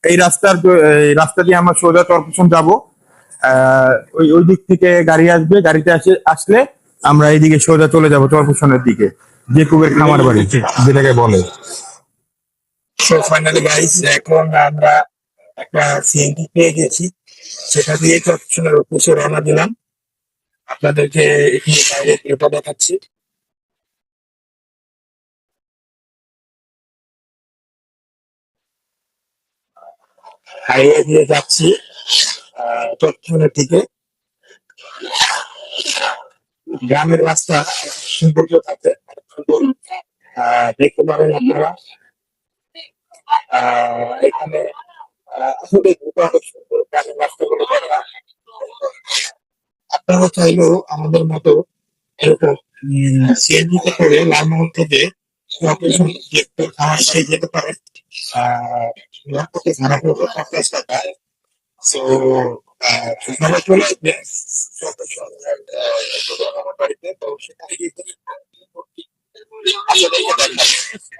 এই রাস্তা দিয়ে আমরা সোজা কর্পোরেশন যাব। ওই ওই দিক থেকে গাড়ি আসবে, গাড়িতে আসলে আমরা এইদিকে সোজা চলে যাব কর্পোরেশনের দিকে, যে কুবের খামার বাড়ি যেটাকে বলে। সো ফাইনালি গাইস, এখন আমরা একটা সিএনজি পেয়ে গেছি, সেটা দিয়ে কর্পোরেশনের উদ্দেশ্যে রওনা দিলাম। আপনাদেরকে এখানে বাইরে ভিউটা দেখাচ্ছি। হাইওয়ে দিয়ে যাচ্ছি কর্পোরেশনের দিকে। গ্রামের রাস্তা সৌন্দর্য থাকে, সুন্দর। দেখতে পারেন আপনারা এখানে আসলে অনেক সুন্দর গ্রামের রাস্তাগুলো দেখা। আপনারা চাইলেও আমাদের মতো এরকম সিএনজিতে করে লালমোহন থেকে কর্পোরেশন খামার যেতে পারেন। প্রতি ভাড়া পড়বে 50 টাকা। সো সবাই চলে আসবে আমার বাড়িতে, তো সেখানে গিয়ে আসলে দেখে দেখাবো।